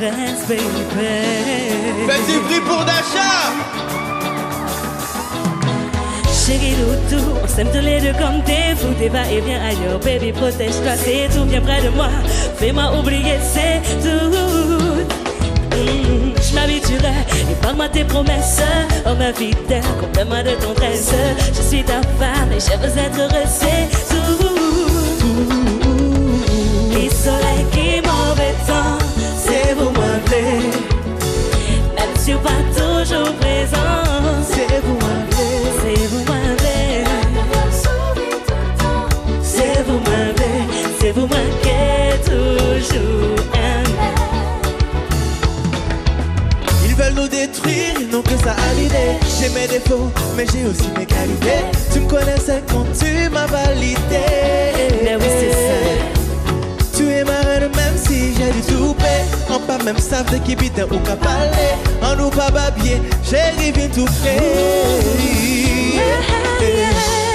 LORENZ, baby. Faites du bruit pour Dasha. Chérie Loutou, on s'aime tous les deux comme t'es fou. T'es va et viens ailleurs, baby, protège-toi, c'est tout. Viens près de moi, fais-moi oublier, c'est tout. Je m'habituerai, et parle-moi tes promesses. Oh ma fidèle, complète-moi de tendresse. Je suis ta femme et je veux être heureux, c'est tout. Qui soleil, qui mauvais temps, c'est vous Mwen Vlé. Même si vous pas toujours présent, c'est vous Mwen Vlé, c'est vous Mwen Vlé. C'est vous Mwen Vlé, c'est vous moi qui est toujours aimé. Ils veulent nous détruire, ils n'ont que ça à l'idée. J'ai mes défauts, mais j'ai aussi mes qualités. Tu me connaissais quand tu m'as validé. Mais oui, c'est ça. Tu es ma reine même si j'ai du toupé. On pas même savent de qui bite ou qu'à parler. En nous pas babier, j'ai rivé tout près.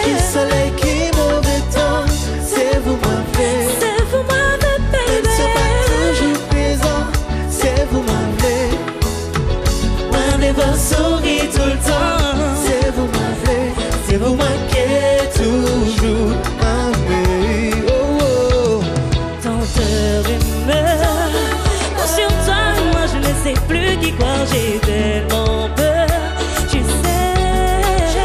Qui soleil, qui mauvais temps, c'est vous Mwen Vlé. C'est vous Mwen Vlé, baby. Ils ne sont pas toujours présents, c'est vous Mwen Vlé. Mwen Vlé vos souris tout le temps. C'est vous Mwen Vlé, c'est vous moi qui est toujours aimé. Oh oh. Tenteur et meurt. Sur toi, moi je ne sais plus qui croire, j'ai tellement peur. Tu sais,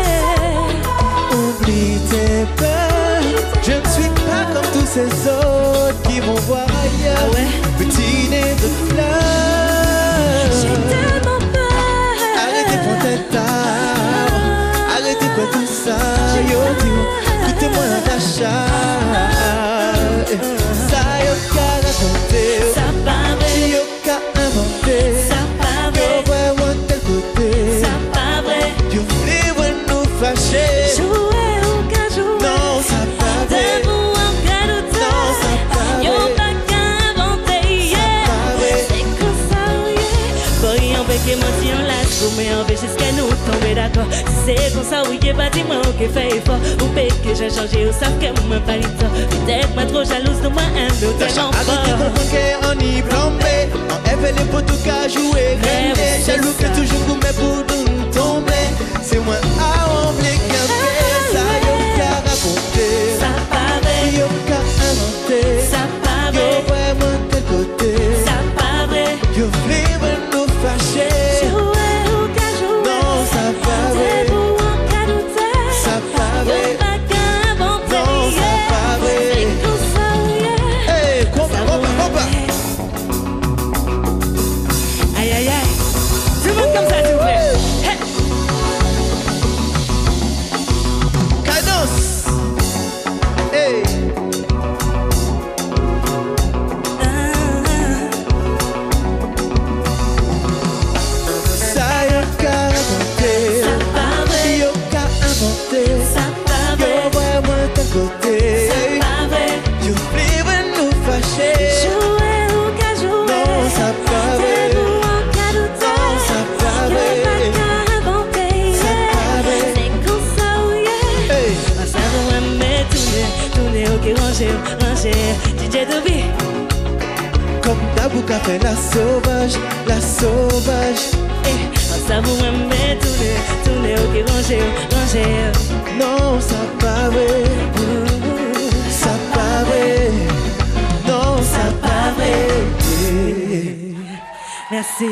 Oublie tes peurs, je ne suis pas comme tous ces autres qui vont voir ailleurs. Ah ouais? Petit nez de fleurs. j'ai tellement peur. Arrêtez pour tête tard, arrêtez pour tout ça. Yo, dis-moi, écoutez-moi la Dasha. Ça y est, qu'à raconter. Ça pas vrai, Yo, qu'à inventer. ça pas Yo, vrai, ouais, tel côté. ça pas vrai. Yo, voulez nous fâcher. Jouer ou qu'à jouer. Non, ça pas vrai. Debout en cas de Non, ça pas Yo vrai. pas qu'à inventer, yeah. pas vrai. C'est comme ça, yeah. Boy, on veut que moi si on lâche, mais on veut jusqu'à nous tomber d'accord. Si c'est comme ça, oui, pas dis-moi que fait effort. Ou peut que j'ai changé, ou savent que moi pas du tout. Peut-être moi trop jalouse de moi, un autre tellement Arrêtez fort. qu'on y plombé. On fait les potes qu'à jouer. Mais oui, c'est Jaloux que ça. toujours vous met pour nous tomber. C'est moi à oublier qu'un fait. Ça y est, qu'à raconter. Ça pas vrai, Yo, qu'à inventer. ça pas Yo, vrai, vraiment tel côté. ça pas vrai. Yo, voulez nous fâcher. Jouer ou qu'à jouer. Non, ça pas vrai. Debout en cas de doute. Ça pas Yo vrai. pas qu'à inventer, Non, ça yeah. pas vrai. C'est comme ça, yeah. Hey, compa, compa, compa. Aïe aïe aïe. Tout le monde comme ça, s'il vous plaît. Hey. Cadence. Hey. Ça y est, qu'à raconter. Ça pas vrai, Yo, qu'à inventer. ça pas Yo, vrai, vraiment tel côté. ça pas vrai. Yo, voulez nous fâcher. Jouer ou qu'à jouer. Non, ça pas vrai. Debout en cas de doute. Non, ça pas Yo vrai. pas qu'à inventer, Ça yeah. pas vrai. C'est comme ça, yeah. Hey. Ma savon aimer tourner, ok, ranger, DJ Dobby. Comme Dabou qu'a fait la sauvage, la sauvage. Ma savon aimer tourner, ok, ranger. Non, ça pas vrai. Ça pas vrai. Non, ça pas vrai. Merci.